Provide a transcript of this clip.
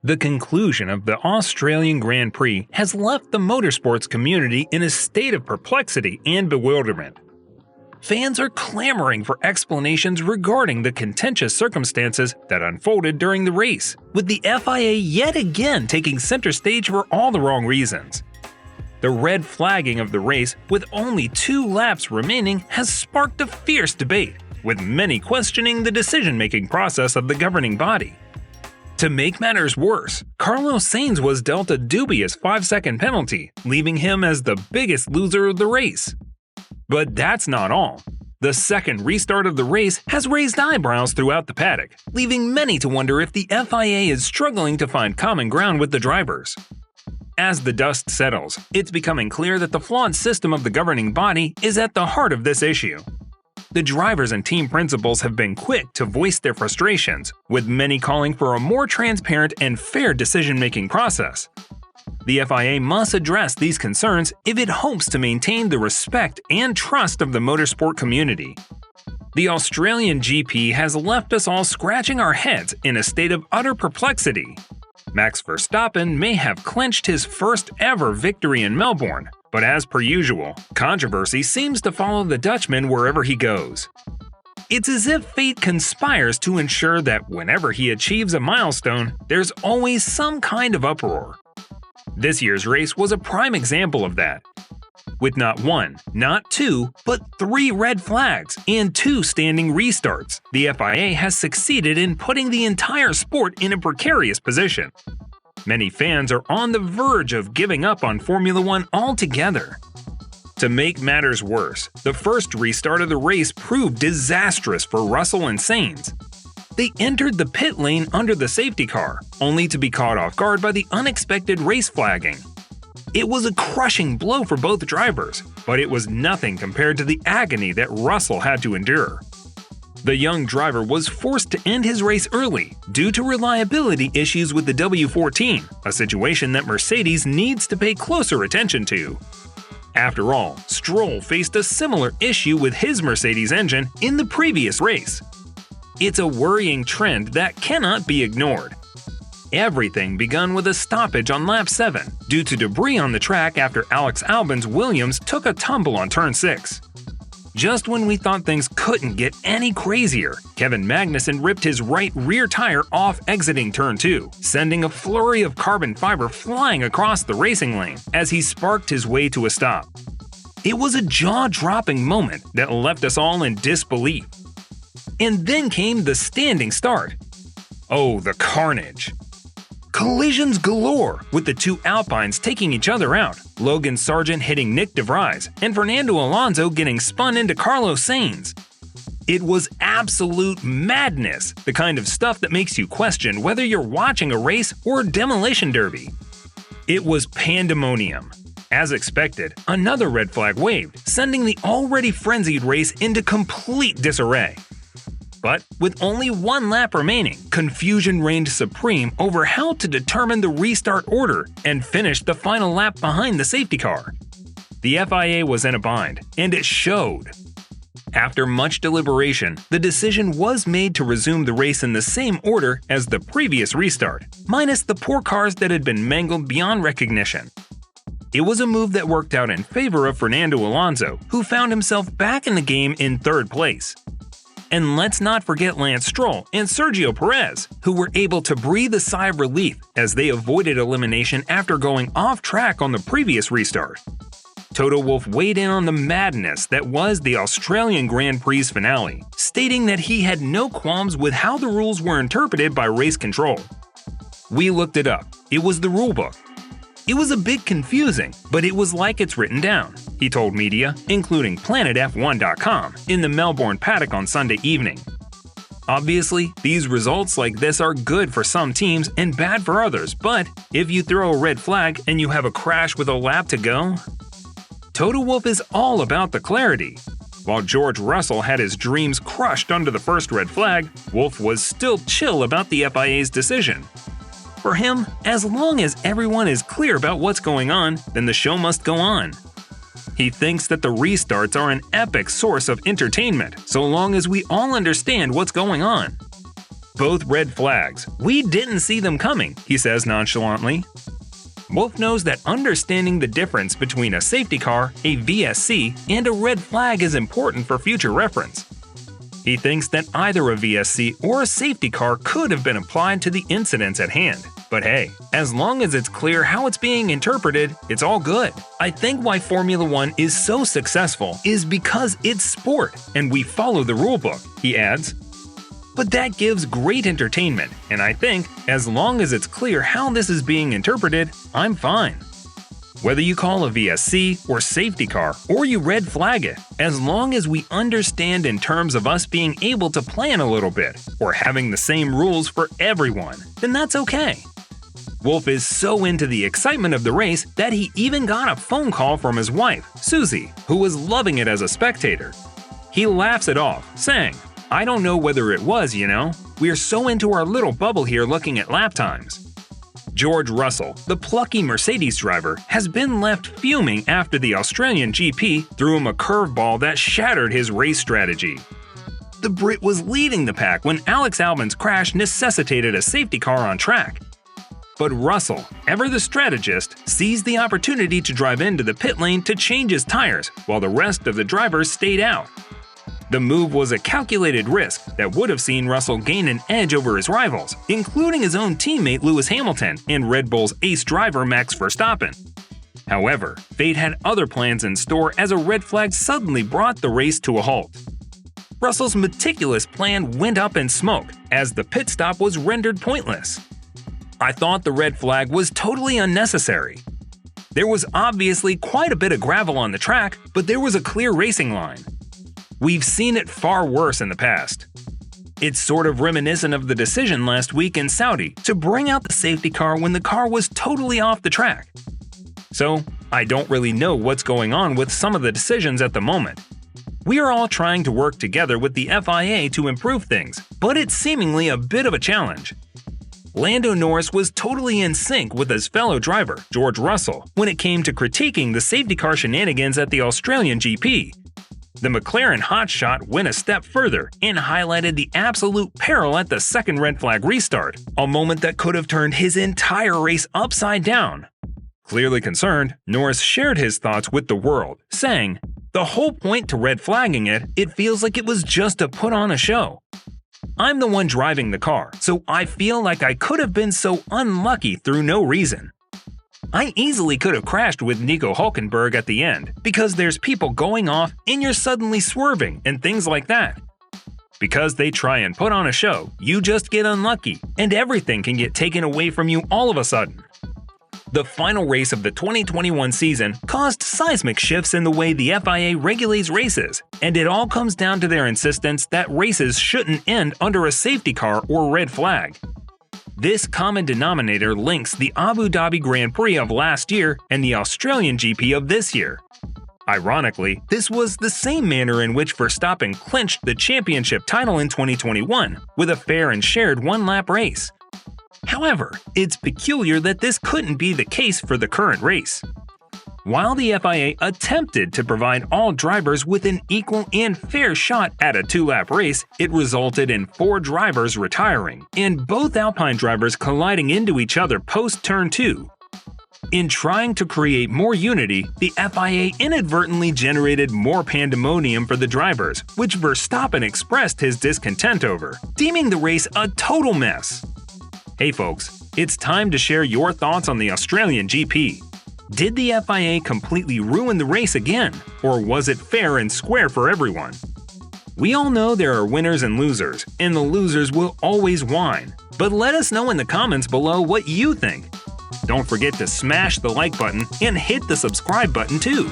The conclusion of the Australian Grand Prix has left the motorsports community in a state of perplexity and bewilderment. Fans are clamoring for explanations regarding the contentious circumstances that unfolded during the race, with the FIA yet again taking center stage for all the wrong reasons. The red flagging of the race, with only 2 laps remaining, has sparked a fierce debate, with many questioning the decision-making process of the governing body. To make matters worse, Carlos Sainz was dealt a dubious 5-second penalty, leaving him as the biggest loser of the race. But that's not all. The second restart of the race has raised eyebrows throughout the paddock, leaving many to wonder if the FIA is struggling to find common ground with the drivers. As the dust settles, it's becoming clear that the flawed system of the governing body is at the heart of this issue. The drivers and team principals have been quick to voice their frustrations, with many calling for a more transparent and fair decision-making process. The FIA must address these concerns if it hopes to maintain the respect and trust of the motorsport community. The Australian GP has left us all scratching our heads in a state of utter perplexity. Max Verstappen may have clinched his first ever victory in Melbourne, but as per usual, controversy seems to follow the Dutchman wherever he goes. It's as if fate conspires to ensure that whenever he achieves a milestone, there's always some kind of uproar. This year's race was a prime example of that. With not 1, not 2, but 3 red flags and 2 standing restarts, the FIA has succeeded in putting the entire sport in a precarious position. Many fans are on the verge of giving up on Formula One altogether. To make matters worse, the first restart of the race proved disastrous for Russell and Sainz. They entered the pit lane under the safety car, only to be caught off guard by the unexpected race flagging. It was a crushing blow for both drivers, but it was nothing compared to the agony that Russell had to endure. The young driver was forced to end his race early due to reliability issues with the W14, a situation that Mercedes needs to pay closer attention to. After all, Stroll faced a similar issue with his Mercedes engine in the previous race. It's a worrying trend that cannot be ignored. Everything begun with a stoppage on lap 7 due to debris on the track after Alex Albon's Williams took a tumble on turn 6. Just when we thought things couldn't get any crazier, Kevin Magnussen ripped his right rear tire off exiting turn 2, sending a flurry of carbon fiber flying across the racing lane as he sparked his way to a stop. It was a jaw-dropping moment that left us all in disbelief. And then came the standing start. Oh, the carnage! Collisions galore, with the 2 Alpines taking each other out, Logan Sargent hitting Nick DeVries, and Fernando Alonso getting spun into Carlos Sainz. It was absolute madness, the kind of stuff that makes you question whether you're watching a race or a demolition derby. It was pandemonium. As expected, another red flag waved, sending the already frenzied race into complete disarray. But with only 1 lap remaining, confusion reigned supreme over how to determine the restart order and finish the final lap behind the safety car. The FIA was in a bind, and it showed. After much deliberation, the decision was made to resume the race in the same order as the previous restart, minus the poor cars that had been mangled beyond recognition. It was a move that worked out in favor of Fernando Alonso, who found himself back in the game in 3rd place. And let's not forget Lance Stroll and Sergio Perez, who were able to breathe a sigh of relief as they avoided elimination after going off track on the previous restart. Toto Wolff weighed in on the madness that was the Australian Grand Prix finale, stating that he had no qualms with how the rules were interpreted by race control. We looked it up. It was the rulebook. It was a bit confusing, but it was like it's written down, he told media, including PlanetF1.com, in the Melbourne paddock on Sunday evening. Obviously, these results like this are good for some teams and bad for others, but if you throw a red flag and you have a crash with a lap to go? Toto Wolff is all about the clarity. While George Russell had his dreams crushed under the first red flag, Wolff was still chill about the FIA's decision. For him, as long as everyone is clear about what's going on, then the show must go on. He thinks that the restarts are an epic source of entertainment, so long as we all understand what's going on. Both red flags. We didn't see them coming, he says nonchalantly. Wolff knows that understanding the difference between a safety car, a VSC, and a red flag is important for future reference. He thinks that either a VSC or a safety car could have been applied to the incidents at hand. But hey, as long as it's clear how it's being interpreted, it's all good. I think why Formula One is so successful is because it's sport and we follow the rulebook, he adds. But that gives great entertainment, and I think, as long as it's clear how this is being interpreted, I'm fine. Whether you call a VSC or safety car, or you red flag it, as long as we understand in terms of us being able to plan a little bit, or having the same rules for everyone, then that's okay. Wolff is so into the excitement of the race that he even got a phone call from his wife, Susie, who was loving it as a spectator. He laughs it off, saying, "I don't know whether it was, you know. We're so into our little bubble here looking at lap times." George Russell, the plucky Mercedes driver, has been left fuming after the Australian GP threw him a curveball that shattered his race strategy. The Brit was leading the pack when Alex Albon's crash necessitated a safety car on track. But Russell, ever the strategist, seized the opportunity to drive into the pit lane to change his tires while the rest of the drivers stayed out. The move was a calculated risk that would have seen Russell gain an edge over his rivals, including his own teammate Lewis Hamilton and Red Bull's ace driver Max Verstappen. However, fate had other plans in store as a red flag suddenly brought the race to a halt. Russell's meticulous plan went up in smoke as the pit stop was rendered pointless. I thought the red flag was totally unnecessary. There was obviously quite a bit of gravel on the track, but there was a clear racing line. We've seen it far worse in the past. It's sort of reminiscent of the decision last week in Saudi to bring out the safety car when the car was totally off the track. So, I don't really know what's going on with some of the decisions at the moment. We are all trying to work together with the FIA to improve things, but it's seemingly a bit of a challenge. Lando Norris was totally in sync with his fellow driver, George Russell, when it came to critiquing the safety car shenanigans at the Australian GP. The McLaren hotshot went a step further and highlighted the absolute peril at the second red flag restart, a moment that could have turned his entire race upside down. Clearly concerned, Norris shared his thoughts with the world, saying, "The whole point to red flagging it feels like it was just to put on a show. I'm the one driving the car, so I feel like I could have been so unlucky through no reason. I easily could have crashed with Nico Hülkenberg at the end, because there's people going off and you're suddenly swerving and things like that. Because they try and put on a show, you just get unlucky, and everything can get taken away from you all of a sudden." The final race of the 2021 season caused seismic shifts in the way the FIA regulates races, and it all comes down to their insistence that races shouldn't end under a safety car or red flag. This common denominator links the Abu Dhabi Grand Prix of last year and the Australian GP of this year. Ironically, this was the same manner in which Verstappen clinched the championship title in 2021, with a fair and shared one-lap race. However, it's peculiar that this couldn't be the case for the current race. While the FIA attempted to provide all drivers with an equal and fair shot at a two-lap race, it resulted in 4 drivers retiring, and both Alpine drivers colliding into each other post-turn 2. In trying to create more unity, the FIA inadvertently generated more pandemonium for the drivers, which Verstappen expressed his discontent over, deeming the race a total mess. Hey folks, it's time to share your thoughts on the Australian GP. Did the FIA completely ruin the race again, or was it fair and square for everyone? We all know there are winners and losers, and the losers will always whine. But let us know in the comments below what you think. Don't forget to smash the like button and hit the subscribe button too.